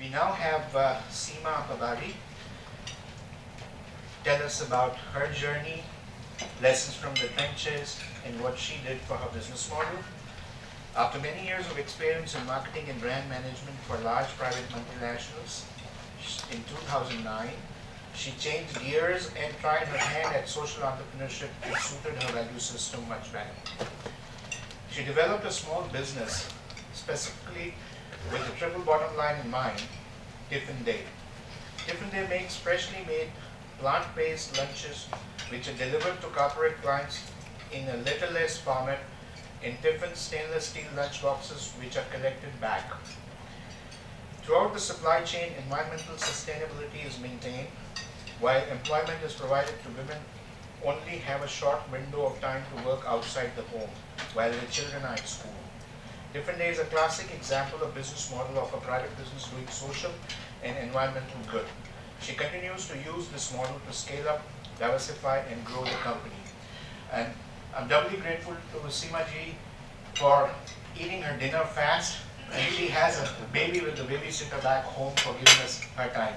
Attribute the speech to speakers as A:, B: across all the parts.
A: We now have Seema Pabari tell us about her journey, lessons from the trenches, and what she did for her business model. After many years of experience in marketing and brand management for large private multinationals, in 2009, she changed gears and tried her hand at social entrepreneurship, which suited her value system much better. She developed a small business, specifically with the triple bottom line in mind, Tiffinday. Tiffinday makes freshly made plant-based lunches which are delivered to corporate clients in a letterless format in Tiffin stainless steel lunch boxes which are collected back. Throughout the supply chain, environmental sustainability is maintained, while employment is provided to women only have a short window of time to work outside the home while their children are at school. Tiffinday is a classic example of business model of a private business doing social and environmental good. She continues to use this model to scale up, diversify, and grow the company. And I'm doubly grateful to Seema ji for eating her dinner fast, and she has a baby with the babysitter back home for giving us her time.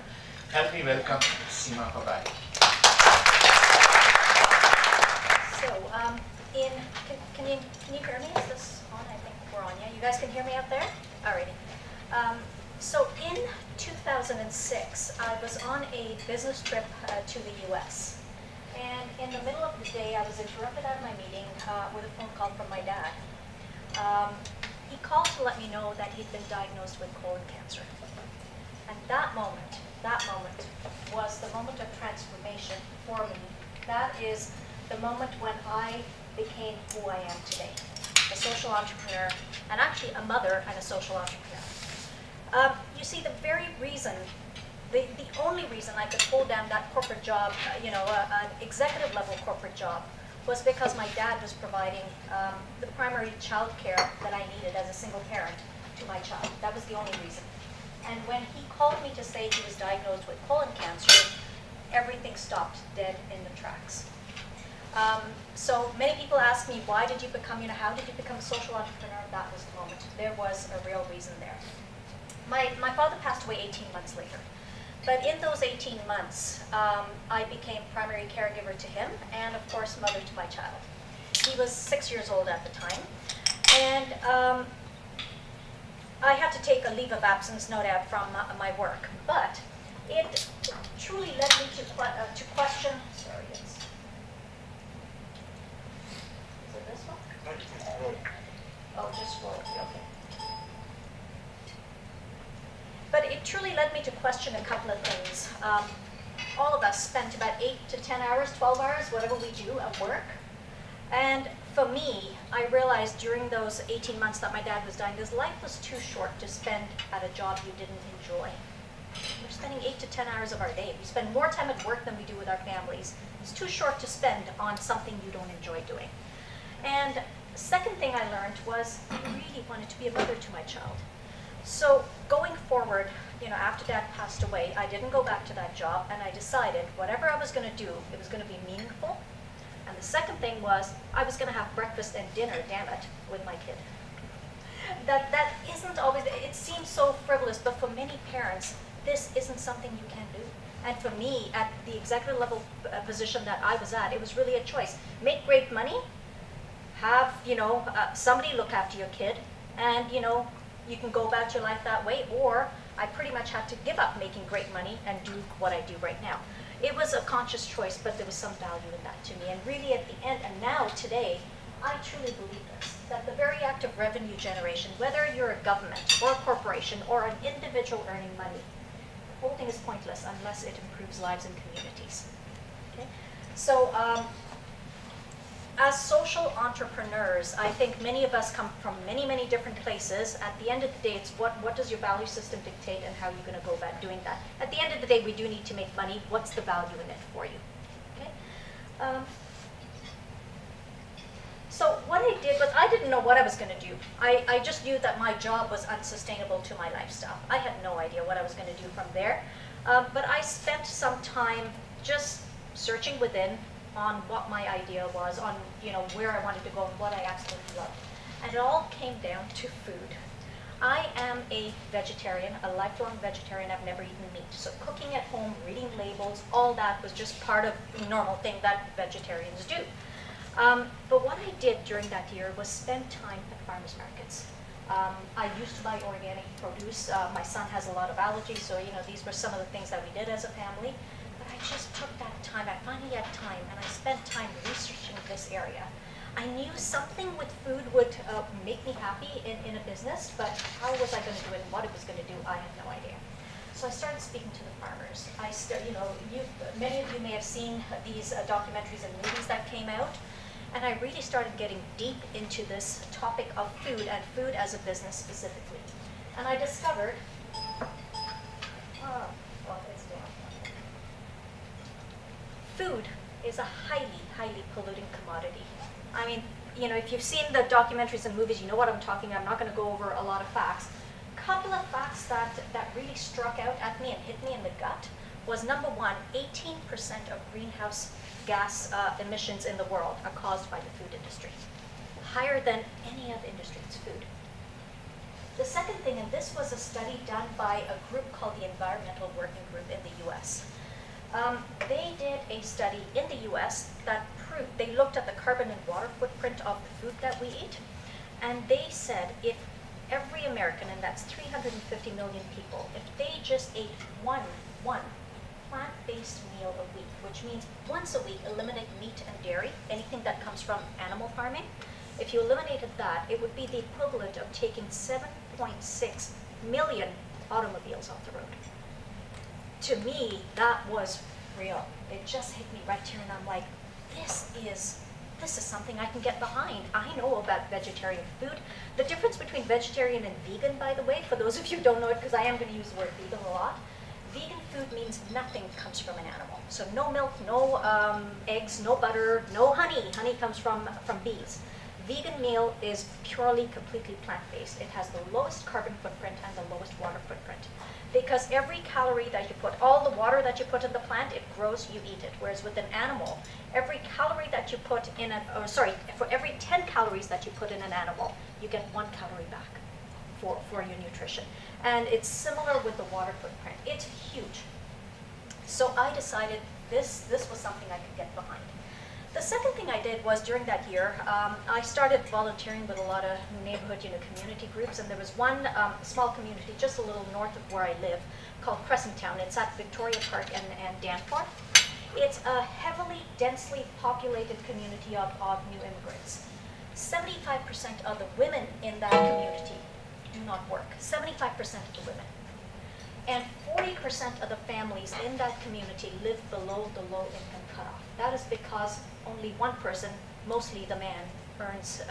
A: Help me welcome Seema Pabari.
B: So, can you hear me? Is this on? I think we're on. Yeah, you guys can hear me out there? Alrighty. So in 2006, I was on a business trip to the US. And in the middle of the day, I was interrupted out of my meeting with a phone call from my dad. He called to let me know that he'd been diagnosed with colon cancer. And that moment was the moment of transformation for me. That is the moment when I became who I am today, a social entrepreneur, and actually a mother and a social entrepreneur. You see, the very reason, the only reason I could hold down that corporate job, an executive level corporate job, was because my dad was providing the primary child care that I needed as a single parent to my child. That was the only reason. And when he called me to say he was diagnosed with colon cancer, everything stopped dead in the tracks. So many people ask me, why did you become, how did you become a social entrepreneur? That was the moment. There was a real reason there. My father passed away 18 months later. But in those 18 months, I became primary caregiver to him and, of course, mother to my child. He was 6 years old at the time. And I had to take a leave of absence, no doubt, from my work. But it truly led me to question, sorry, is it this one? Oh, just scroll, okay. But it truly led me to question a couple of things. All of us spent about 8 to 10 hours, 12 hours, whatever we do at work. And for me, I realized during those 18 months that my dad was dying, his life was too short to spend at a job you didn't enjoy. We're spending 8 to 10 hours of our day. We spend more time at work than we do with our families. It's too short to spend on something you don't enjoy doing. And the second thing I learned was I really wanted to be a mother to my child. So going forward, after Dad passed away, I didn't go back to that job, and I decided whatever I was going to do, it was going to be meaningful. And the second thing was I was going to have breakfast and dinner, damn it, with my kid. That isn't always, it seems so frivolous, but for many parents, this isn't something you can do. And for me, at the executive level position that I was at, it was really a choice. Make great money, have, somebody look after your kid, and, you can go about your life that way, or I pretty much had to give up making great money and do what I do right now. It was a conscious choice, but there was some value in that to me. And really at the end, and now today, I truly believe this, that the very act of revenue generation, whether you're a government or a corporation or an individual earning money, the whole thing is pointless unless it improves lives and communities. Okay? So, as social entrepreneurs, I think many of us come from many, many different places. At the end of the day, it's what does your value system dictate and how are you going to go about doing that. At the end of the day, we do need to make money. What's the value in it for you? Okay? So what I did was I didn't know what I was going to do. I just knew that my job was unsustainable to my lifestyle. I had no idea what I was going to do from there. But I spent some time just searching within on what my idea was, on where I wanted to go and what I absolutely loved. And it all came down to food. I am a vegetarian, a lifelong vegetarian. I've never eaten meat. So cooking at home, reading labels, all that was just part of the normal thing that vegetarians do. But what I did during that year was spend time at farmers markets. I used to buy organic produce. My son has a lot of allergies, so these were some of the things that we did as a family. But I just took that time. I finally had time, and I spent time researching this area. I knew something with food would make me happy in a business, but how was I going to do it and what it was going to do, I had no idea. So I started speaking to the farmers. Many of you may have seen these documentaries and movies that came out, and I really started getting deep into this topic of food and food as a business specifically. And I discovered, food is a highly, highly polluting commodity. I mean, if you've seen the documentaries and movies, you know what I'm talking about. I'm not going to go over a lot of facts. A couple of facts that really struck out at me and hit me in the gut was, number one, 18% of greenhouse gas emissions in the world are caused by the food industry. Higher than any other industry, it's food. The second thing, and this was a study done by a group called the Environmental Working Group in the US. They did a study in the US that proved, they looked at the carbon and water footprint of the food that we eat, and they said if every American, and that's 350 million people, if they just ate one plant-based meal a week, which means once a week eliminate meat and dairy, anything that comes from animal farming, if you eliminated that, it would be the equivalent of taking 7.6 million automobiles off the road. To me, that was real. It just hit me right here, and I'm like, this is something I can get behind. I know about vegetarian food. The difference between vegetarian and vegan, by the way, for those of you who don't know it, because I am going to use the word vegan a lot, vegan food means nothing comes from an animal. So no milk, no eggs, no butter, no honey. Honey comes from bees. Vegan meal is purely, completely plant-based. It has the lowest carbon footprint and the lowest water footprint. Because every calorie that you put, all the water that you put in the plant, it grows, you eat it. Whereas with an animal, every calorie that you put in for every 10 calories that you put in an animal, you get 1 calorie back for your nutrition. And it's similar with the water footprint. It's huge. So I decided this was something I could get behind. The second thing I did was, during that year, I started volunteering with a lot of neighborhood community groups, and there was one small community just a little north of where I live called Crescent Town. It's at Victoria Park and Danforth. It's a heavily, densely populated community of new immigrants. 75% of the women in that community do not work. 75% of the women. And 40% of the families in that community live below the low income cutoff. That is because only one person, mostly the man, earns,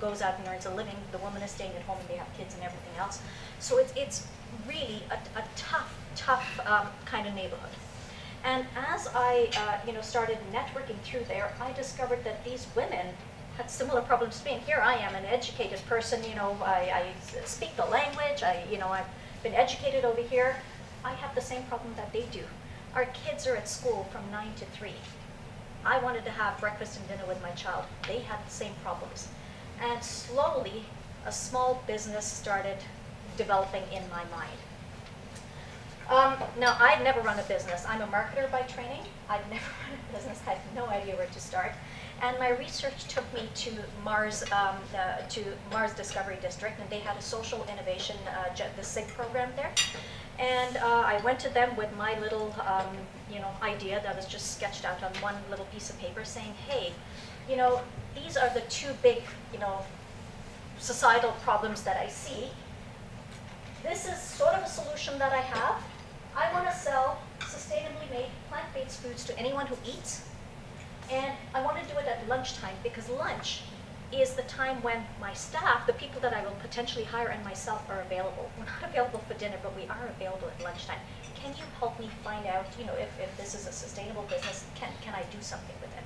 B: goes out and earns a living. The woman is staying at home and they have kids and everything else. So it's really a tough kind of neighborhood. And as I started networking through there, I discovered that these women had similar problems to me. And here I am, an educated person, I speak the language, I've been educated over here. I have the same problem that they do. Our kids are at school from 9 to 3. I wanted to have breakfast and dinner with my child. They had the same problems. And slowly, a small business started developing in my mind. Now, I'd never run a business. I'm a marketer by training. I'd never run a business, had no idea where to start. And my research took me to Mars Discovery District, and they had a social innovation, the SIG program there. And I went to them with my little, idea that was just sketched out on one little piece of paper, saying, hey, these are the two big, societal problems that I see. This is sort of a solution that I have. I want to sell sustainably made plant-based foods to anyone who eats. And I want to do it at lunchtime, because lunch is the time when my staff, the people that I will potentially hire, and myself are available. We're not available for dinner, but we are available at lunchtime. Can you help me find out, if this is a sustainable business, can I do something with it?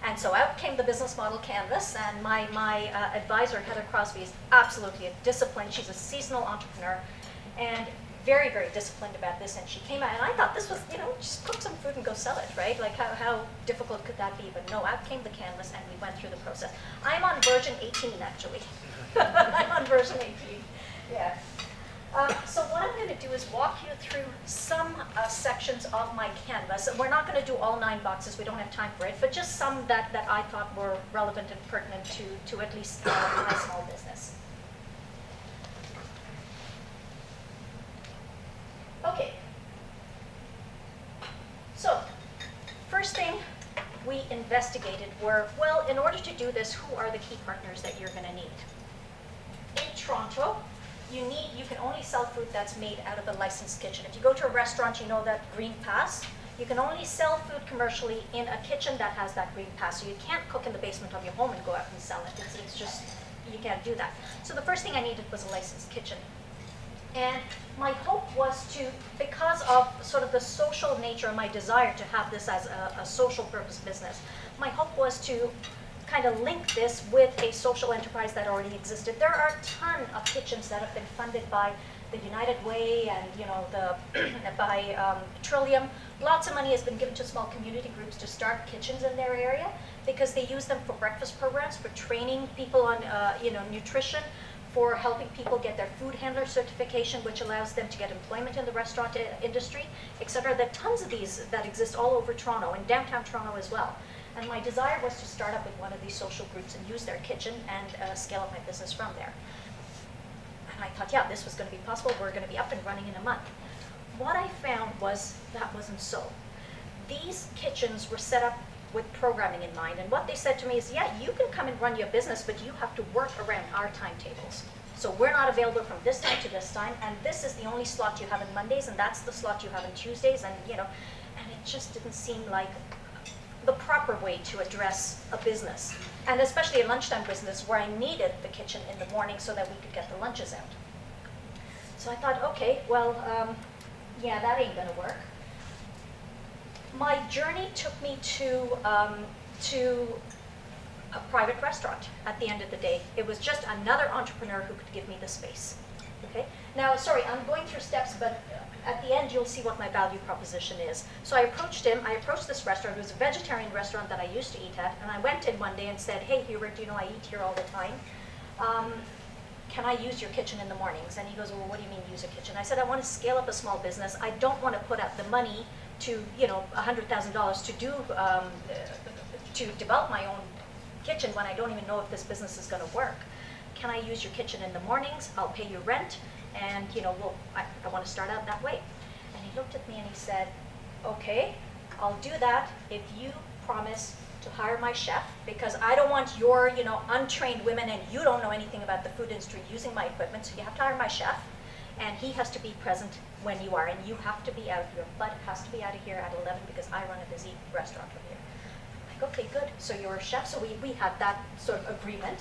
B: And so out came the business model canvas, and my advisor, Heather Crosby, is absolutely disciplined. She's a seasonal entrepreneur, and very, very disciplined about this. And she came out, and I thought this was, just cook some food and go sell it, right? Like, how difficult could that be? But no, out came the canvas, and we went through the process. I'm on version 18, actually. I'm on version 18, yeah. So what I'm going to do is walk you through some sections of my canvas. We're not going to do all 9 boxes. We don't have time for it, but just some that I thought were relevant and pertinent to at least my small business. Okay. So first thing we investigated were, well, in order to do this, who are the key partners that you're going to need? In Toronto, you can only sell food that's made out of a licensed kitchen. If you go to a restaurant, you know that green pass. You can only sell food commercially in a kitchen that has that green pass. So you can't cook in the basement of your home and go out and sell it. It's just, you can't do that. So the first thing I needed was a licensed kitchen. And my hope was to, because of sort of the social nature and my desire to have this as a social purpose business, my hope was to kind of link this with a social enterprise that already existed. There are a ton of kitchens that have been funded by the United Way and by Trillium. Lots of money has been given to small community groups to start kitchens in their area because they use them for breakfast programs, for training people on nutrition, for helping people get their food handler certification, which allows them to get employment in the restaurant industry, etc. There are tons of these that exist all over Toronto, and downtown Toronto as well. And my desire was to start up with one of these social groups and use their kitchen and scale up my business from there. And I thought, yeah, this was going to be possible. We're going to be up and running in a month. What I found was that wasn't so. These kitchens were set up with programming in mind. And what they said to me is, yeah, you can come and run your business, but you have to work around our timetables. So we're not available from this time to this time, and this is the only slot you have on Mondays, and that's the slot you have on Tuesdays, and and it just didn't seem like the proper way to address a business, and especially a lunchtime business where I needed the kitchen in the morning so that we could get the lunches out. So I thought, okay, well, yeah, that ain't gonna work. My journey took me to a private restaurant at the end of the day. It was just another entrepreneur who could give me the space. Okay. Now, sorry, I'm going through steps, but at the end you'll see what my value proposition is. So I approached him. I approached this restaurant. It was a vegetarian restaurant that I used to eat at, and I went in one day and said, "Hey, Hubert, I eat here all the time. Can I use your kitchen in the mornings?" And he goes, "Well, what do you mean use a kitchen?" I said, "I want to scale up a small business. I don't want to put out the money to, $100,000 to develop my own kitchen when I don't even know if this business is going to work. Can I use your kitchen in the mornings? I'll pay you rent, and I want to start out that way." And he looked at me and he said, "Okay, I'll do that if you promise to hire my chef, because I don't want your untrained women, and you don't know anything about the food industry, using my equipment. So you have to hire my chef, and he has to be present when you are, and you have to be out. Your butt has to be out of here at 11 because I run a busy restaurant over here." I'm like, "Okay, good. So you're a chef." So we had that sort of agreement.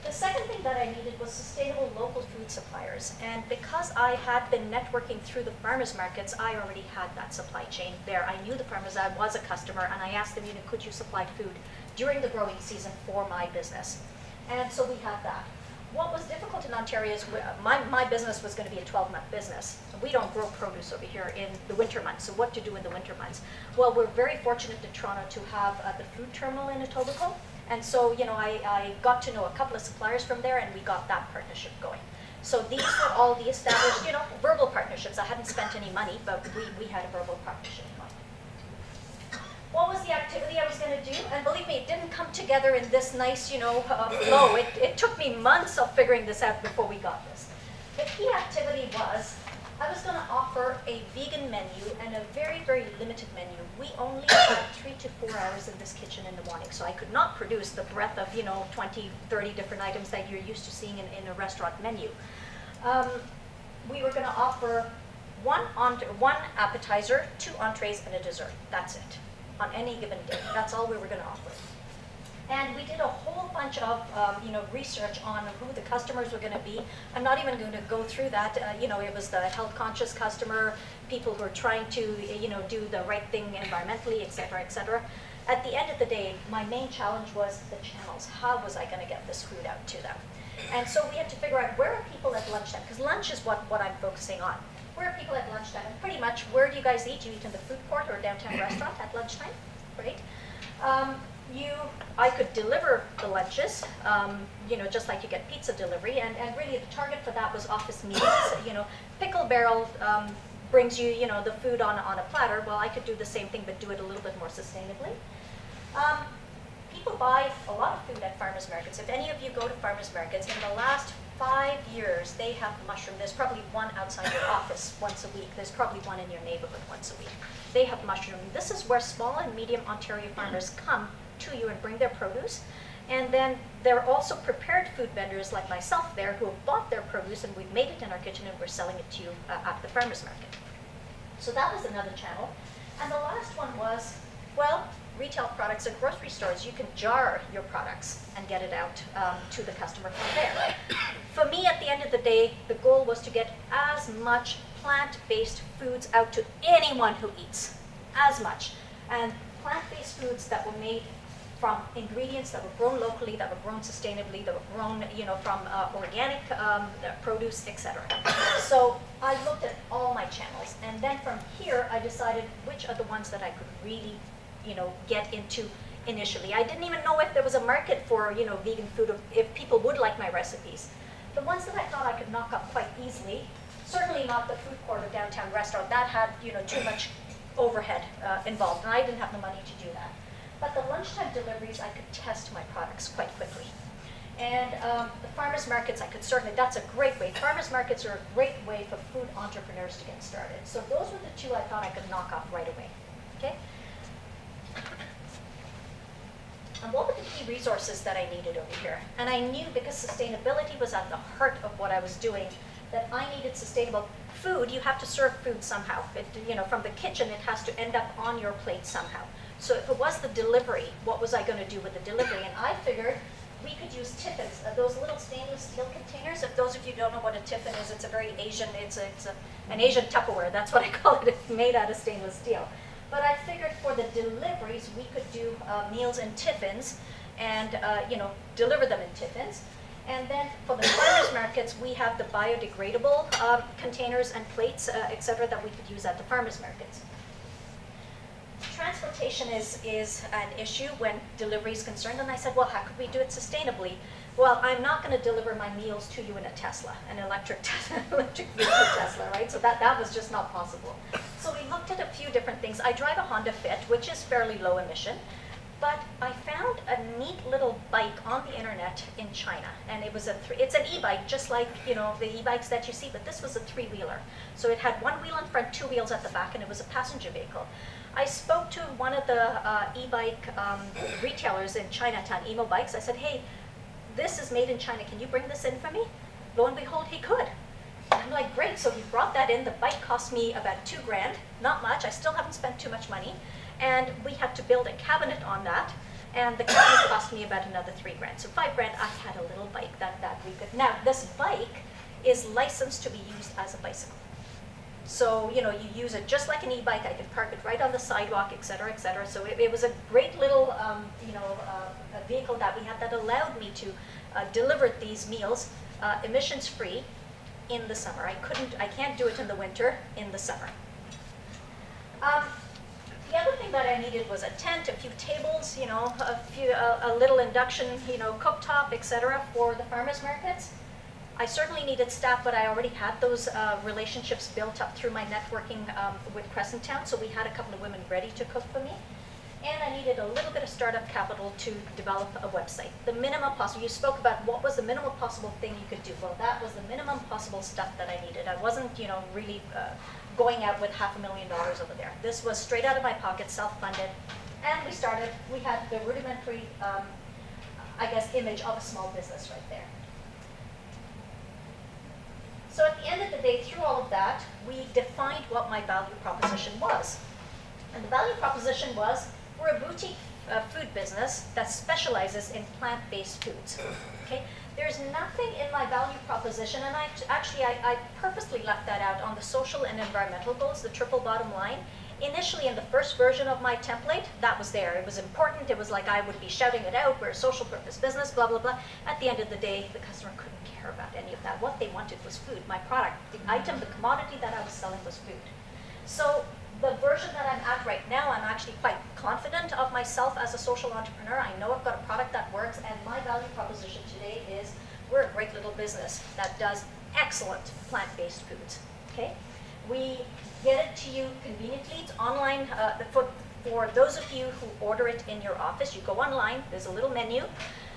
B: The second thing that I needed was sustainable local food suppliers. And because I had been networking through the farmers markets, I already had that supply chain there. I knew the farmers, I was a customer, and I asked them, could you supply food during the growing season for my business? And so we had that. What was difficult in Ontario is my business was going to be a 12-month business. We don't grow produce over here in the winter months, so what to do in the winter months? Well, we're very fortunate in Toronto to have the food terminal in Etobicoke. And so, I got to know a couple of suppliers from there, and we got that partnership going. So these were all the established, verbal partnerships. I hadn't spent any money, but we had a verbal partnership going. What was the activity I was going to do? And believe me, it didn't come together in this nice, flow. It took me months of figuring this out before we got this. The key activity was, I was going to offer a vegan menu and a very, very limited menu. We only had 3 to 4 hours in this kitchen in the morning, so I could not produce the breadth of 20, 30 different items that you're used to seeing in a restaurant menu. We were going to offer one appetizer, 2 entrees, and a dessert. That's it, on any given day. That's all we were going to offer. And we did a whole bunch of research on who the customers were going to be. I'm not even going to go through that. It was the health-conscious customer, people who are trying to do the right thing environmentally, et cetera, et cetera. At the end of the day, my main challenge was the channels. How was I going to get this food out to them? And so we had to figure out, where are people at lunchtime? Because lunch is what I'm focusing on. Where are people at lunchtime? And pretty much, where do you guys eat? Do you eat in the food court or a downtown restaurant at lunchtime? Great. I could deliver the lunches, just like you get pizza delivery, and really the target for that was office meetings. Pickle barrel brings you, the food on a platter. Well, I could do the same thing, but do it a little bit more sustainably. People buy a lot of food at farmers markets. If any of you go to farmers markets, in the last 5 years, they have mushroom. There's probably one outside your office once a week. There's probably one in your neighborhood once a week. They have mushroom. This is where small and medium Ontario farmers come to you and bring their produce. And then there are also prepared food vendors like myself there who have bought their produce, and we've made it in our kitchen and we're selling it to you at the farmers market. So that was another channel. And the last one was, well, retail products at grocery stores. You can jar your products and get it out to the customer from there. For me, at the end of the day, the goal was to get as much plant-based foods out to anyone who eats, as much. And plant-based foods that were made from ingredients that were grown locally, that were grown sustainably, that were grown, from organic produce, etc. So I looked at all my channels, and then from here I decided which are the ones that I could really, get into initially. I didn't even know if there was a market for, vegan food, if people would like my recipes. The ones that I thought I could knock up quite easily, certainly not the food court or downtown restaurant. That had, too much overhead involved, and I didn't have the money to do that. But the lunchtime deliveries, I could test my products quite quickly. And the farmers markets, I could certainly, that's a great way. Farmers markets are a great way for food entrepreneurs to get started. So those were the two I thought I could knock off right away, okay? And what were the key resources that I needed over here? And I knew, because sustainability was at the heart of what I was doing, that I needed sustainable food. You have to serve food somehow. From the kitchen, it has to end up on your plate somehow. So if it was the delivery, what was I going to do with the delivery? And I figured we could use tiffins, those little stainless steel containers. If those of you don't know what a tiffin is, it's a very Asian, an Asian Tupperware. That's what I call it. It's made out of stainless steel. But I figured for the deliveries, we could do meals in tiffins and, deliver them in tiffins. And then for the farmers markets, we have the biodegradable containers and plates, etc., that we could use at the farmers markets. Transportation is an issue when delivery is concerned, and I said, well, how could we do it sustainably? Well, I'm not going to deliver my meals to you in a Tesla, an electric vehicle Tesla, right? So that was just not possible. So we looked at a few different things. I drive a Honda Fit, which is fairly low emission, but I found a neat little bike on the internet in China, and it's an e-bike, just like the e-bikes that you see, but this was a three-wheeler. So it had one wheel in front, two wheels at the back, and it was a passenger vehicle. I spoke to one of the e-bike retailers in Chinatown, Emo Bikes. I said, hey, this is made in China. Can you bring this in for me? Lo and behold, he could. And I'm like, great. So he brought that in. The bike cost me about $2 grand. Not much. I still haven't spent too much money. And we had to build a cabinet on that. And the cabinet cost me about another $3 grand. So $5 grand, I had a little bike that we could. Now, this bike is licensed to be used as a bicycle. So, you use it just like an e-bike. I could park it right on the sidewalk, et cetera, et cetera. So it was a great little, a vehicle that we had that allowed me to deliver these meals emissions-free in the summer. I can't do it in the winter, in the summer. The other thing that I needed was a tent, a few tables, a little induction, cooktop, et cetera, for the farmers markets. I certainly needed staff, but I already had those relationships built up through my networking with Crescent Town, so we had a couple of women ready to cook for me. And I needed a little bit of startup capital to develop a website. The minimum possible, you spoke about what was the minimum possible thing you could do. Well, that was the minimum possible stuff that I needed. I wasn't, really going out with $500,000 over there. This was straight out of my pocket, self-funded. And we had the rudimentary, image of a small business right there. So at the end of the day, through all of that, we defined what my value proposition was. And the value proposition was, we're a boutique food business that specializes in plant-based foods. Okay? There's nothing in my value proposition, and I purposely left that out on the social and environmental goals, the triple bottom line. Initially, in the first version of my template, that was there. It was important. It was like I would be shouting it out. We're a social purpose business, blah, blah, blah. At the end of the day, the customer couldn't care about any of that. What they wanted was food. My product, the item, the commodity that I was selling was food. So the version that I'm at right now, I'm actually quite confident of myself as a social entrepreneur. I know I've got a product that works, and my value proposition today is we're a great little business that does excellent plant-based foods, okay? We get it to you conveniently. It's online. For those of you who order it in your office, you go online, there's a little menu,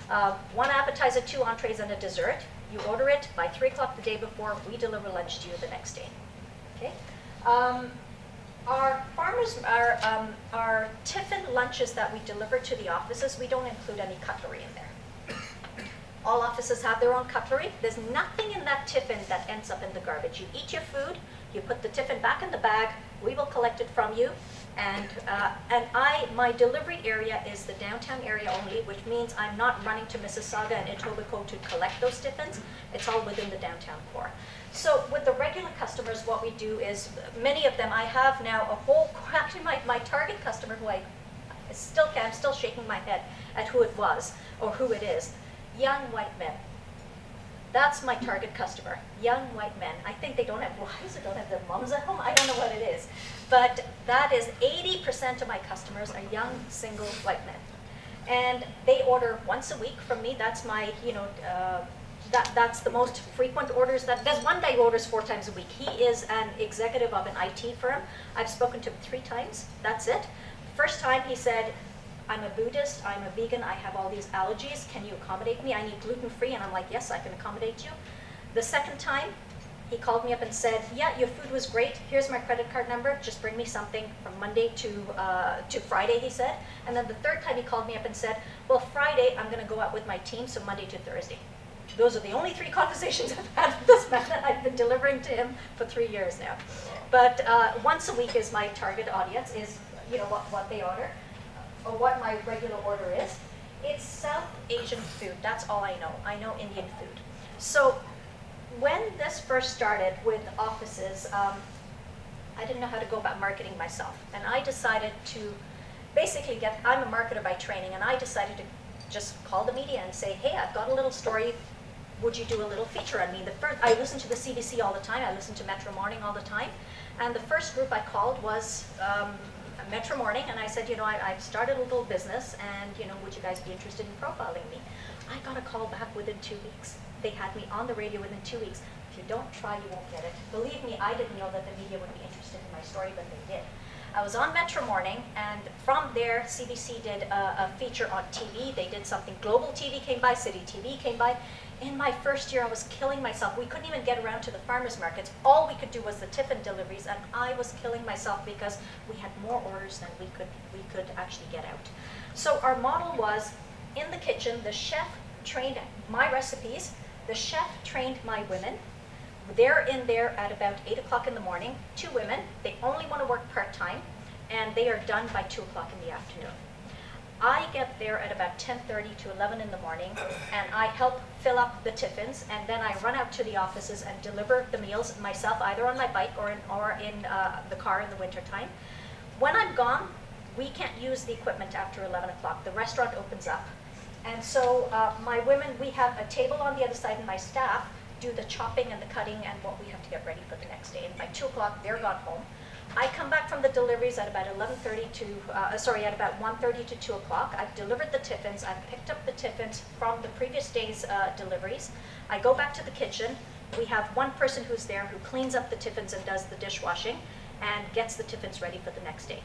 B: 1 appetizer, 2 entrees, and a dessert. You order it by 3 o'clock the day before, we deliver lunch to you the next day, okay? Our tiffin lunches that we deliver to the offices, we don't include any cutlery in there. All offices have their own cutlery. There's nothing in that tiffin that ends up in the garbage. You eat your food, you put the tiffin back in the bag, we will collect it from you, and my delivery area is the downtown area only, which means I'm not running to Mississauga and Etobicoke to collect those tiffins. It's all within the downtown core. So with the regular customers, what we do is, many of them, I have now a whole, actually my target customer who I'm still shaking my head at who it was, or who it is, young white men. That's my target customer, young white men. I think they don't have wives or don't have their moms at home. I don't know what it is. But that is 80% of my customers are young, single white men. And they order once a week from me. That's my, that's the most frequent orders. There's one guy who orders 4 times a week. He is an executive of an IT firm. I've spoken to him 3 times. That's it. First time he said, I'm a Buddhist, I'm a vegan, I have all these allergies, can you accommodate me? I need gluten-free, and I'm like, yes, I can accommodate you. The second time, he called me up and said, yeah, your food was great, here's my credit card number, just bring me something from Monday to Friday, he said. And then the third time he called me up and said, well, Friday, I'm gonna go out with my team, so Monday to Thursday. Those are the only 3 conversations I've had with this man, and I've been delivering to him for 3 years now. But once a week is my target audience, is what they order, or what my regular order is. It's South Asian food, that's all I know. I know Indian food. So when this first started with offices, I didn't know how to go about marketing myself. And I decided to basically I'm a marketer by training, and I decided to just call the media and say, hey, I've got a little story, would you do a little feature on me? I listen to the CBC all the time, I listen to Metro Morning all the time, and the first group I called was Metro Morning, and I said, I've started a little business, and would you guys be interested in profiling me? I got a call back within 2 weeks. They had me on the radio within 2 weeks. If you don't try, you won't get it. Believe me, I didn't know that the media would be interested in my story, but they did. I was on Metro Morning, and from there, CBC did a feature on TV. They did something. Global TV came by, City TV came by. In my first year, I was killing myself. We couldn't even get around to the farmers markets. All we could do was the tiffin deliveries, and I was killing myself because we had more orders than we could actually get out. So our model was, in the kitchen, the chef trained my recipes, the chef trained my women. They're in there at about 8 o'clock in the morning, 2 women. They only want to work part-time, and they are done by 2 o'clock in the afternoon. I get there at about 10:30 to 11 in the morning, and I help fill up the tiffins, and then I run out to the offices and deliver the meals myself, either on my bike or in the car in the wintertime. When I'm gone, we can't use the equipment after 11 o'clock. The restaurant opens up. And so my women, we have a table on the other side, and my staff do the chopping and the cutting and what we have to get ready for the next day. And by 2 o'clock, they're gone home. I come back from the deliveries at about 11:30 to, at about 1:30 to 2 o'clock. I've delivered the tiffins. I've picked up the tiffins from the previous day's deliveries. I go back to the kitchen. We have one person who's there who cleans up the tiffins and does the dishwashing and gets the tiffins ready for the next day.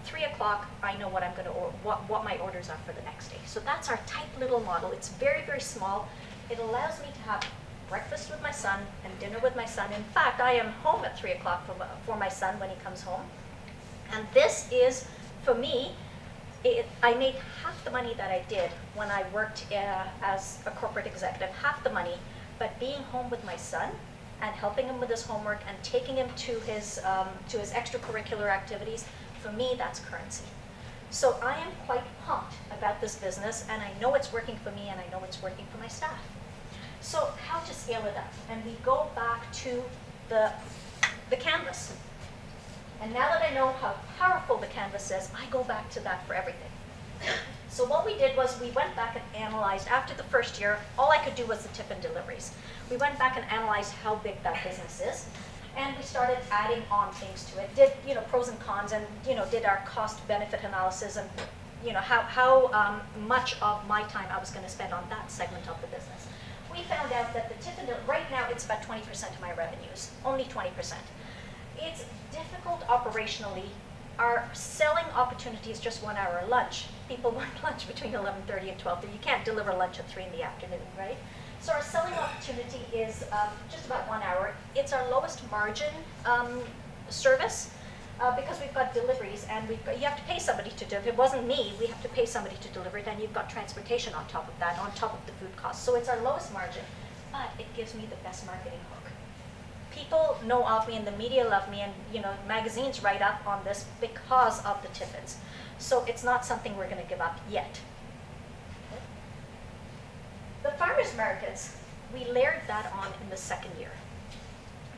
B: 3 o'clock, I know what I'm going to what my orders are for the next day. So that's our tight little model. It's very, very small. It allows me to have breakfast with my son and dinner with my son. In fact, I am home at 3 o'clock for my son when he comes home. And this is, for me, I made half the money that I did when I worked as a corporate executive, half the money, but being home with my son and helping him with his homework and taking him to his extracurricular activities, for me, that's currency. So I am quite pumped about this business, and I know it's working for me, and I know it's working for my staff. So how to scale it up? And we go back to the canvas. And now that I know how powerful the canvas is, I go back to that for everything. So what we did was we went back and analyzed, after the first year, all I could do was the tiffin deliveries. We went back and analyzed how big that business is, And we started adding on things to it, did pros and cons, and did our cost benefit analysis, and how much of my time I was going to spend on that segment of the business. We found out that the Tiffinday, right now it's about 20% of my revenues, only 20%. It's difficult operationally. Our selling opportunity is just 1 hour lunch. People want lunch between 11:30 and 12:30. You can't deliver lunch at 3 in the afternoon, right? So our selling opportunity is just about 1 hour. It's our lowest margin service because we've got deliveries, and you have to pay somebody to do it. If it wasn't me, we have to pay somebody to deliver it, and you've got transportation on top of that, on top of the food costs. So it's our lowest margin, but it gives me the best marketing hook. People know of me, and the media love me, and magazines write up on this because of the Tiffins. So it's not something we're going to give up yet. Okay. The farmers markets, we layered that on in the second year,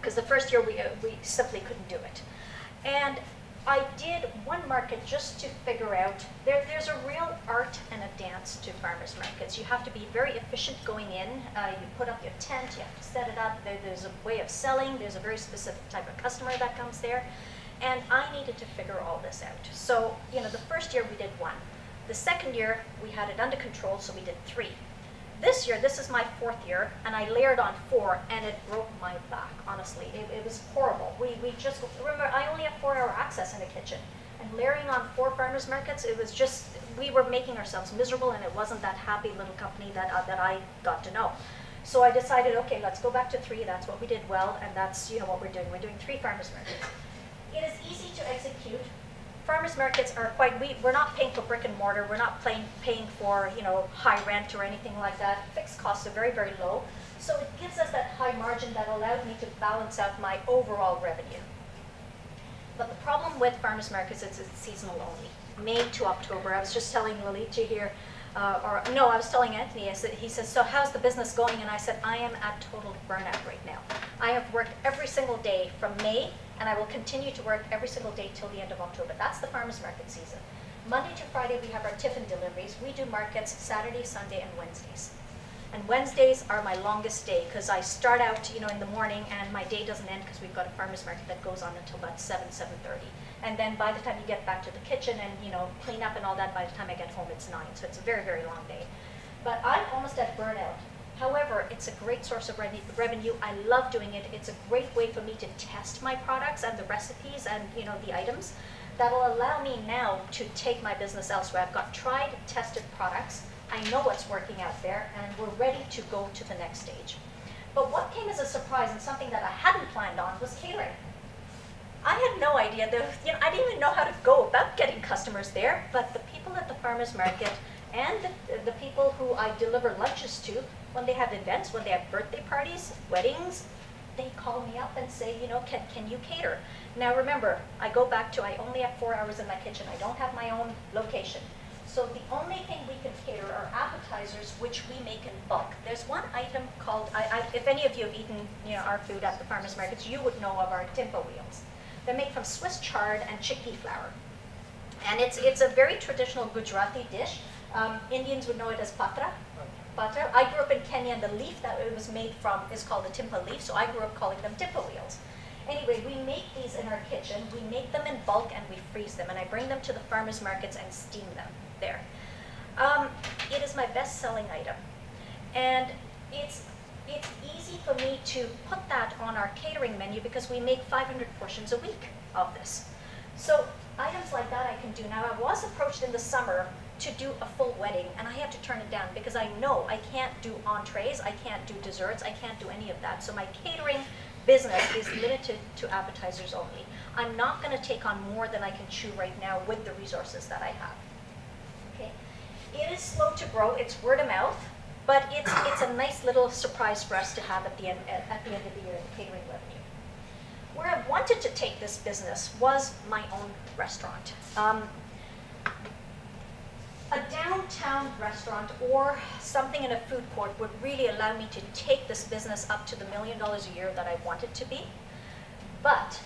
B: because the first year we simply couldn't do it. And I did one market just to figure out, there's a real art and a dance to farmers markets. You have to be very efficient going in. You put up your tent, you have to set it up. There's a way of selling. There's a very specific type of customer that comes there. And I needed to figure all this out. So, the first year we did one. The second year we had it under control, so we did 3. This year, this is my 4th year, and I layered on 4, and it broke my back, honestly. It was horrible. We just, remember, I only have 4-hour access in the kitchen. And layering on 4 farmers markets, it was just, we were making ourselves miserable, and it wasn't that happy little company that I got to know. So I decided, okay, let's go back to 3. That's what we did well, and that's what we're doing. We're doing 3 farmers markets. It is easy to execute. Farmers markets are quite, we're not paying for brick and mortar, we're not paying for high rent or anything like that. Fixed costs are very, very low. So it gives us that high margin that allowed me to balance out my overall revenue. But the problem with farmers markets is it's seasonal only, May to October. I was just telling Lalitja here, I was telling Anthony, he says, so how's the business going? And I said, I am at total burnout right now. I have worked every single day from May, and I will continue to work every single day till the end of October. That's the farmers market season. Monday to Friday, we have our tiffin deliveries. We do markets Saturday, Sunday, and Wednesdays. And Wednesdays are my longest day because I start out, in the morning, and my day doesn't end because we've got a farmers market that goes on until about 7:30. And then by the time you get back to the kitchen and clean up and all that, by the time I get home, it's 9. So it's a very, very long day. But I'm almost at burnout. However, it's a great source of revenue. I love doing it. It's a great way for me to test my products and the recipes and the items that will allow me now to take my business elsewhere. I've got tried, tested products. I know what's working out there, and we're ready to go to the next stage. But what came as a surprise and something that I hadn't planned on was catering. I had no idea that, I didn't even know how to go about getting customers there, but the people at the farmers market and the people who I deliver lunches to, when they have events, when they have birthday parties, weddings, they call me up and say, can you cater? Now remember, I go back to, I only have 4 hours in my kitchen. I don't have my own location. So the only thing we can cater are appetizers, which we make in bulk. There's one item called, if any of you have eaten our food at the farmers markets, you would know of our timpa wheels. They're made from Swiss chard and chickpea flour. And it's a very traditional Gujarati dish. Indians would know it as patra. I grew up in Kenya, and the leaf that it was made from is called the timpa leaf, so I grew up calling them timpa wheels. Anyway, we make these in our kitchen. We make them in bulk, and we freeze them, and I bring them to the farmers markets and steam them there. It is my best-selling item, and it's easy for me to put that on our catering menu because we make 500 portions a week of this. So items like that I can do. Now, I was approached in the summer to do a full wedding, and I had to turn it down because I know I can't do entrees, I can't do desserts, I can't do any of that. So my catering business is limited to appetizers only. I'm not going to take on more than I can chew right now with the resources that I have. Okay, it is slow to grow. It's word of mouth, but it's a nice little surprise for us to have at the end of the year in catering revenue. Where I wanted to take this business was my own restaurant. A downtown restaurant or something in a food court would really allow me to take this business up to the $1 million a year that I want it to be. But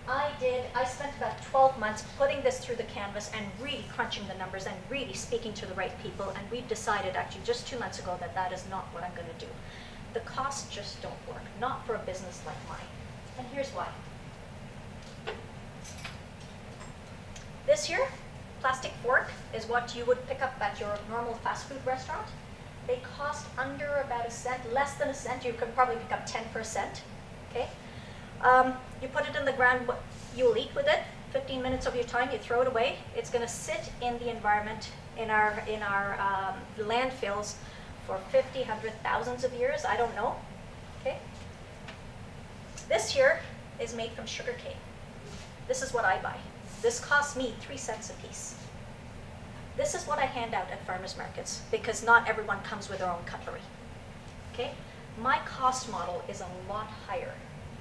B: I spent about 12 months putting this through the canvas and really crunching the numbers and really speaking to the right people, and we've decided actually just 2 months ago that that is not what I'm going to do. The costs just don't work, not for a business like mine. And here's why. This here, plastic fork is what you would pick up at your normal fast food restaurant. They cost under about a cent, less than a cent. You can probably pick up 10%. Okay. You put it in the ground. You'll eat with it. 15 minutes of your time, you throw it away. It's going to sit in the environment in our landfills for 50, 100, thousands of years. I don't know. Okay. This here is made from sugar cane. This is what I buy. This costs me 3 cents a piece. This is what I hand out at farmers markets because not everyone comes with their own cutlery. Okay? My cost model is a lot higher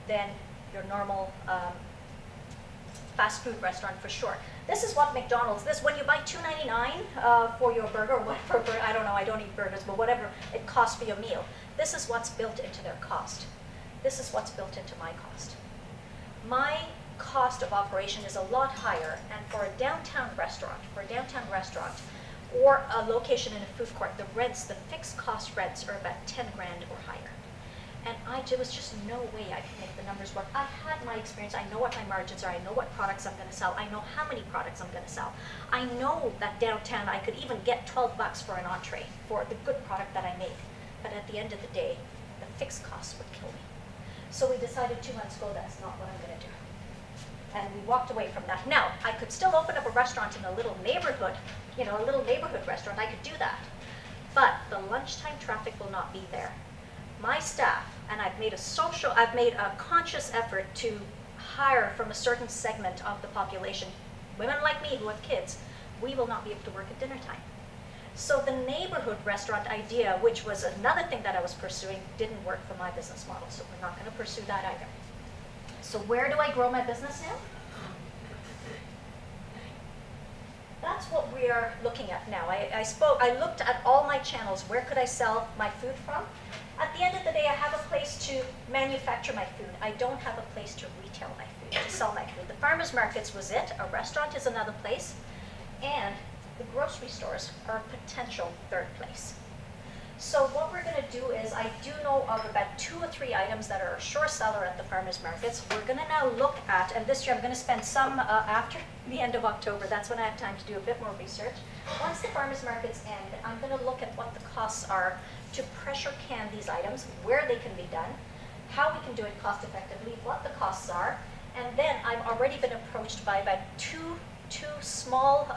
B: than your normal fast food restaurant for sure. This is what McDonald's, when you buy $2.99 for your burger, or whatever, I don't know, I don't eat burgers, but whatever it costs for your meal, this is what's built into their cost. This is what's built into my cost. My cost of operation is a lot higher, and for a downtown restaurant, or a location in a food court, the fixed cost rents are about 10 grand or higher. And there was just no way I could make the numbers work. I had my experience, I know what my margins are, I know what products I'm gonna sell, I know how many products I'm gonna sell. I know that downtown I could even get 12 bucks for an entree for the good product that I make. But at the end of the day, the fixed costs would kill me. So we decided 2 months ago that's not what I'm gonna do. And we walked away from that. Now, I could still open up a restaurant in a little neighborhood, a little neighborhood restaurant, I could do that. But the lunchtime traffic will not be there. My staff, and I've made a conscious effort to hire from a certain segment of the population, women like me who have kids, we will not be able to work at dinner time. So the neighborhood restaurant idea, which was another thing that I was pursuing, didn't work for my business model, so we're not going to pursue that either. So where do I grow my business now? That's what we are looking at now. I looked at all my channels. Where could I sell my food from? At the end of the day, I have a place to manufacture my food. I don't have a place to retail my food, to sell my food. The farmers markets was it. A restaurant is another place. And the grocery stores are a potential third place. So what we're going to do is, I do know of about 2 or 3 items that are a sure seller at the farmers markets. We're going to now look at, and this year I'm going to spend some after the end of October. That's when I have time to do a bit more research. Once the farmers markets end, I'm going to look at what the costs are to pressure can these items, where they can be done, how we can do it cost effectively, what the costs are, and then I've already been approached by about two small,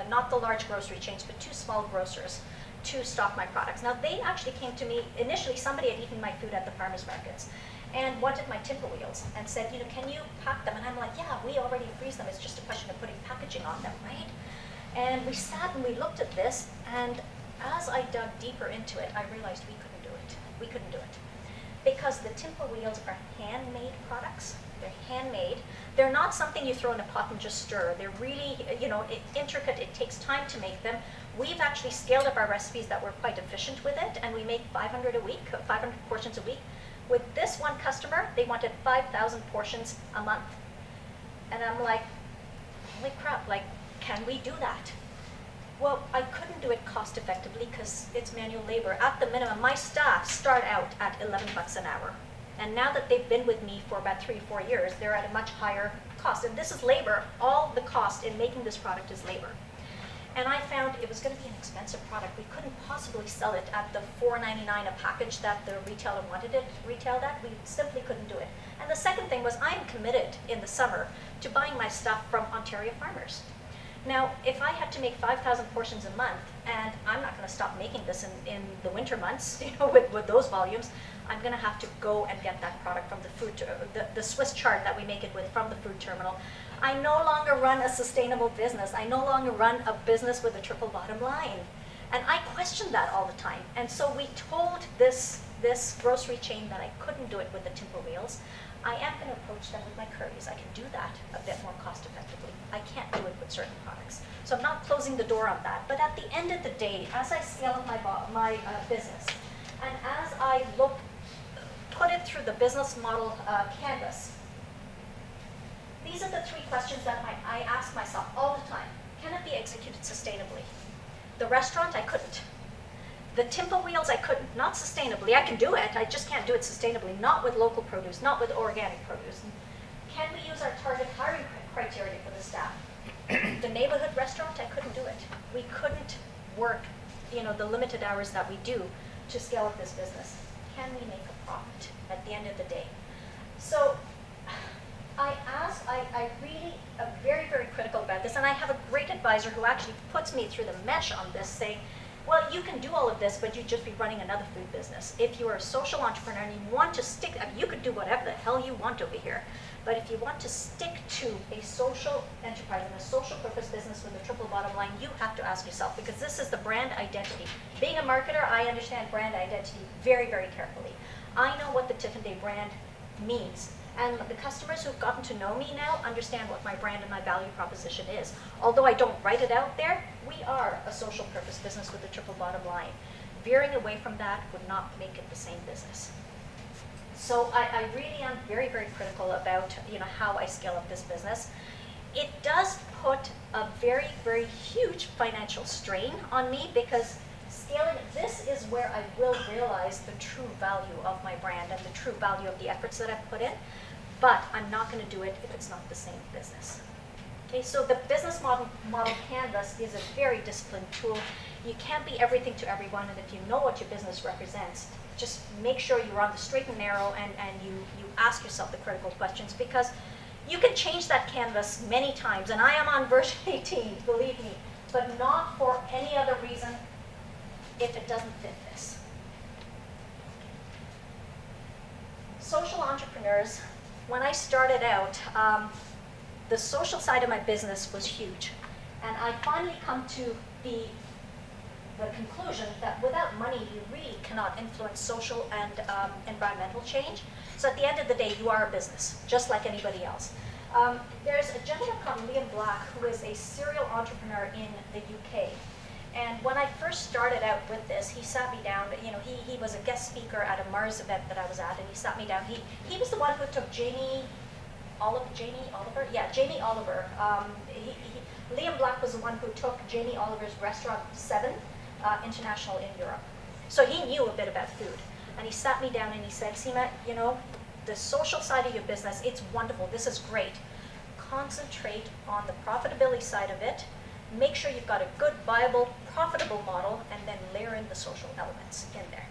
B: not the large grocery chains, but 2 small grocers to stock my products. Now they actually came to me, initially somebody had eaten my food at the farmers markets and wanted my timber wheels and said, can you pack them? And I'm like, yeah, we already freeze them. It's just a question of putting packaging on them, right? And we sat and we looked at this, and as I dug deeper into it, I realized we couldn't do it. We couldn't do it. Because the timber wheels are handmade products. They're handmade. They're not something you throw in a pot and just stir. They're really, intricate. It takes time to make them. We've actually scaled up our recipes that we're quite efficient with it, and we make 500 a week, 500 portions a week. With this one customer, they wanted 5,000 portions a month. And I'm like, holy crap, can we do that? Well, I couldn't do it cost effectively because it's manual labor. At the minimum, my staff start out at 11 bucks an hour. And now that they've been with me for about 3 or 4 years, they're at a much higher cost. And this is labor. All the cost in making this product is labor. And I found it was going to be an expensive product. We couldn't possibly sell it at the $4.99 a package that the retailer wanted it retailed at. We simply couldn't do it. And the second thing was, I'm committed in the summer to buying my stuff from Ontario farmers. Now, if I had to make 5,000 portions a month, and I'm not going to stop making this in the winter months, with those volumes, I'm going to have to go and get that product from the Swiss chard that we make it with from the food terminal. I no longer run a sustainable business. I no longer run a business with a triple bottom line. And I questioned that all the time. And so we told this grocery chain that I couldn't do it with the timber wheels. I am going to approach them with my curries. I can do that a bit more cost effectively. I can't do it with certain products. So I'm not closing the door on that. But at the end of the day, as I scale up my business, and as I put it through the business model canvas, these are the 3 questions that I ask myself all the time. Can it be executed sustainably? The restaurant, I couldn't. The timber wheels, I couldn't, not sustainably. I can do it, I just can't do it sustainably. Not with local produce, not with organic produce. Can we use our target hiring criteria for the staff? The neighborhood restaurant, I couldn't do it. We couldn't work, the limited hours that we do to scale up this business. Can we make a profit at the end of the day? So I really am very, very critical about this, and I have a great advisor who actually puts me through the mesh on this, saying, well, you can do all of this, but you'd just be running another food business. If you are a social entrepreneur and you want to stick, you could do whatever the hell you want over here. But if you want to stick to a social enterprise and a social purpose business with a triple bottom line, you have to ask yourself, because this is the brand identity. Being a marketer, I understand brand identity very, very carefully. I know what the Tiffinday brand means. And the customers who've gotten to know me now understand what my brand and my value proposition is. Although I don't write it out there, we are a social purpose business with a triple bottom line. Veering away from that would not make it the same business. So I really am very, very critical about how I scale up this business. It does put a very, very huge financial strain on me, because scaling, this is where I will realize the true value of my brand and the true value of the efforts that I've put in. But I'm not going to do it if it's not the same business. Okay, so the business model canvas is a very disciplined tool. You can't be everything to everyone, and if you know what your business represents, just make sure you're on the straight and narrow, and you ask yourself the critical questions, because you can change that canvas many times, and I am on version 18, believe me, but not for any other reason if it doesn't fit this. Social entrepreneurs, when I started out, the social side of my business was huge. And I finally come to the conclusion that without money, you really cannot influence social and environmental change. So at the end of the day, you are a business, just like anybody else. There's a gentleman called Liam Black, who is a serial entrepreneur in the UK. And when I first started out with this, he sat me down. He was a guest speaker at a Mars event that I was at, and he sat me down. He was the one who took Jamie Oliver. Liam Black was the one who took Jamie Oliver's restaurant 7 International in Europe. So he knew a bit about food. And he sat me down and he said, Seema, the social side of your business, it's wonderful. This is great. Concentrate on the profitability side of it. Make sure you've got a good, viable, profitable model, and then layer in the social elements in there.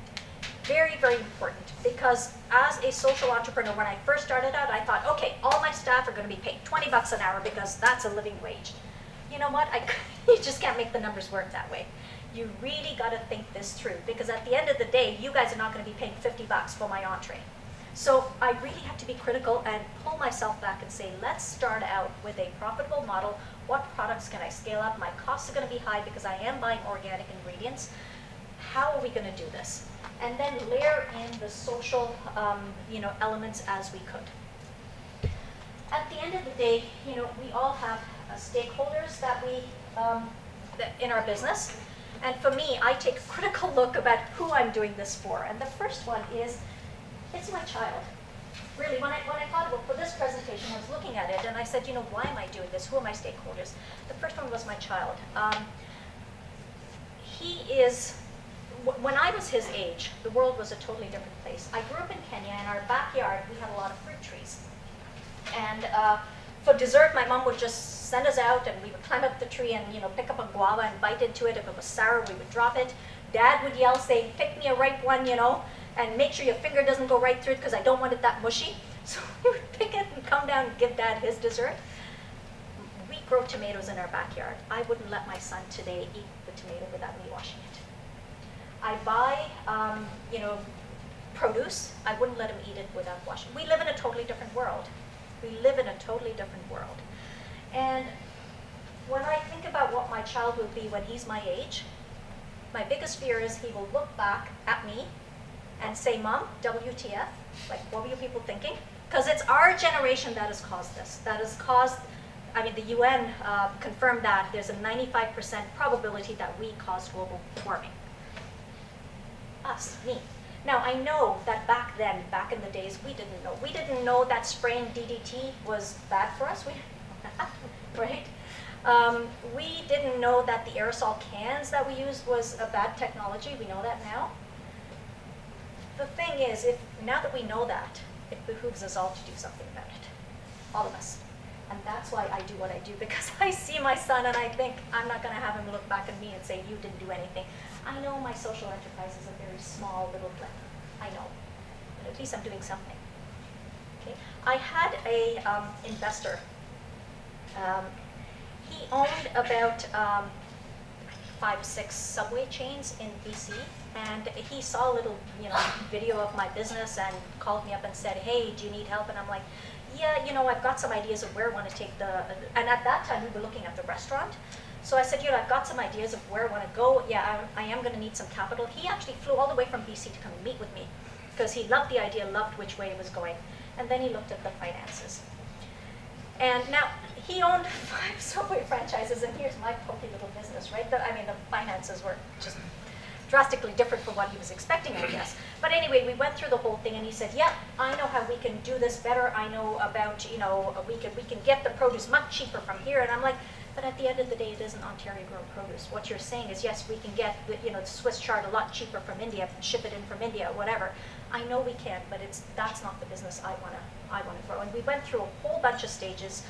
B: Very, very important, because as a social entrepreneur, when I first started out, I thought, okay, all my staff are going to be paid 20 bucks an hour because that's a living wage. You know what? You just can't make the numbers work that way. You really got to think this through, because at the end of the day, you guys are not going to be paying 50 bucks for my entree. So I really have to be critical and pull myself back and say, let's start out with a profitable model. What products can I scale up? My costs are going to be high because I am buying organic ingredients. How are we going to do this? And then layer in the social elements as we could. At the end of the day, we all have stakeholders that in our business. And for me, I take a critical look about who I'm doing this for. And the first one is, it's my child. Really, when I thought about for this presentation, I was looking at it and I said, why am I doing this? Who are my stakeholders? The first one was my child. When I was his age, the world was a totally different place. I grew up in Kenya. In our backyard, we had a lot of fruit trees. And for dessert, my mom would just send us out and we would climb up the tree and pick up a guava and bite into it. If it was sour, we would drop it. Dad would yell, saying, pick me a ripe one, and make sure your finger doesn't go right through it because I don't want it that mushy. So we would pick it and come down and give Dad his dessert. We grow tomatoes in our backyard. I wouldn't let my son today eat the tomato without me washing it. I buy, produce. I wouldn't let him eat it without washing. We live in a totally different world. We live in a totally different world. And when I think about what my child will be when he's my age, my biggest fear is he will look back at me and say, Mom, WTF? Like, what were you people thinking? Because it's our generation that has caused this. That has caused, the UN confirmed that there's a 95% probability that we caused global warming. Us, me. Now, I know that back then, back in the days, we didn't know. We didn't know that spraying DDT was bad for us. We didn't know that, right? We didn't know that the aerosol cans that we used was a bad technology. We know that now. The thing is, now that we know that, it behooves us all to do something about it. All of us. And that's why I do what I do, because I see my son and I think I'm not going to have him look back at me and say, you didn't do anything. I know my social enterprise is a very small little blip. I know. But at least I'm doing something. Okay. I had a investor. He owned about 5 or 6 subway chains in BC, and he saw a little video of my business and called me up and said, hey, do you need help? And I'm like, yeah, I've got some ideas of where I want to take and at that time we were looking at the restaurant. So I said, I've got some ideas of where I want to go. Yeah, I am going to need some capital. He actually flew all the way from BC to come and meet with me because he loved the idea, loved which way it was going. And then he looked at the finances. And now, he owned 5 subway franchises, and here's my pokey little business, right? The finances were just drastically different from what he was expecting, I guess. But anyway, we went through the whole thing, and he said, yeah, I know how we can do this better. I know about, we can get the produce much cheaper from here. And I'm like, but at the end of the day, it isn't Ontario-grown produce. What you're saying is, yes, we can get the Swiss chard a lot cheaper from India, ship it in from India, whatever. I know we can, but that's not the business I want to grow. And we went through a whole bunch of stages.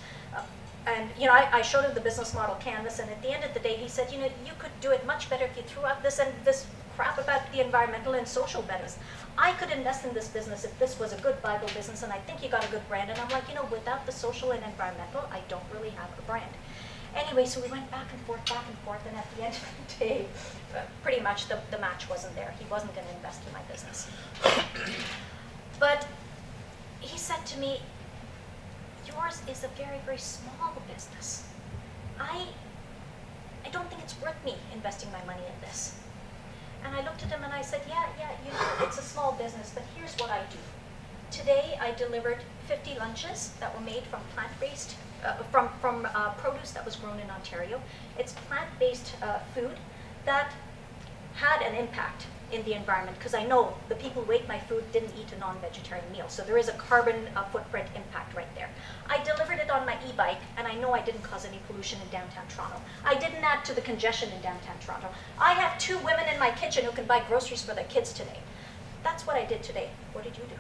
B: And I showed him the business model canvas, and at the end of the day, he said, you could do it much better if you threw out this crap about the environmental and social benefits. I could invest in this business if this was a good Bible business, and I think you got a good brand. And I'm like, without the social and environmental, I don't really have a brand. Anyway, so we went back and forth, and at the end of the day, pretty much the match wasn't there. He wasn't going to invest in my business. But he said to me, yours is a very, very small business. I don't think it's worth me investing my money in this. And I looked at him and I said, yeah, it's a small business, but here's what I do. Today, I delivered 50 lunches that were made from plant-based, from produce that was grown in Ontario. It's plant-based food that had an impact in the environment, because I know the people who ate my food didn't eat a non-vegetarian meal. So there is a carbon footprint impact right there. I delivered it on my e-bike, and I know I didn't cause any pollution in downtown Toronto. I didn't add to the congestion in downtown Toronto. I have 2 women in my kitchen who can buy groceries for their kids today. That's what I did today. What did you do?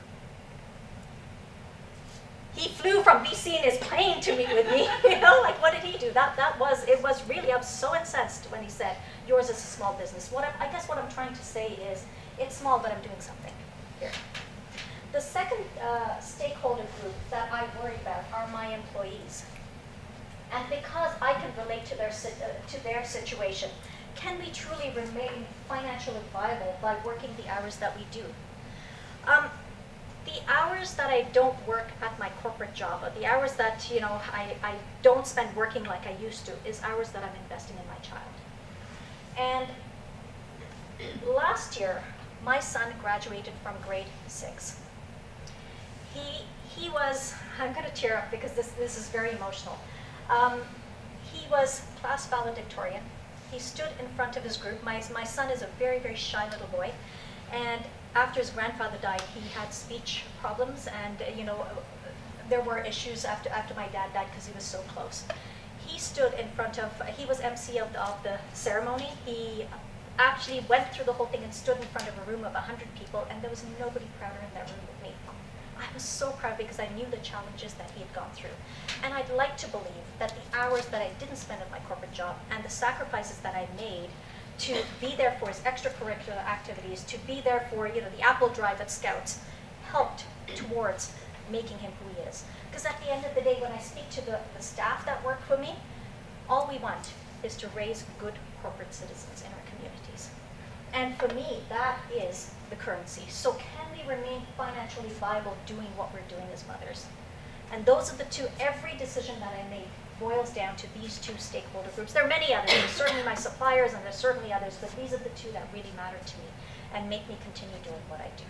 B: He flew from BC in his plane to meet with me. Like, what did he do? It was really, I was so incensed when he said, yours is a small business. I guess what I'm trying to say is, it's small, but I'm doing something here. The second stakeholder group that I worry about are my employees. And because I can relate to their situation, can we truly remain financially viable by working the hours that we do? The hours that I don't work at my corporate job, or the hours that I don't spend working like I used to, is hours that I'm investing in my child. And last year, my son graduated from grade 6. He was, I'm going to tear up because this is very emotional. He was class valedictorian. He stood in front of his group. My son is a very, very shy little boy. And after his grandfather died, he had speech problems, and there were issues after my dad died because he was so close. He stood in front of, he was MC of the ceremony. He actually went through the whole thing and stood in front of a room of 100 people, and there was nobody prouder in that room than me. I was so proud because I knew the challenges that he had gone through. And I'd like to believe that the hours that I didn't spend at my corporate job and the sacrifices that I made to be there for his extracurricular activities, to be there for the Apple Drive at Scouts, helped towards making him who he is. Because at the end of the day, when I speak to the staff that work for me, all we want is to raise good corporate citizens in our communities. And for me, that is the currency. So can we remain financially viable doing what we're doing as mothers? And those are the 2, every decision that I make boils down to these 2 stakeholder groups. There are many others. There's certainly my suppliers, and there's certainly others, but these are the 2 that really matter to me and make me continue doing what I do.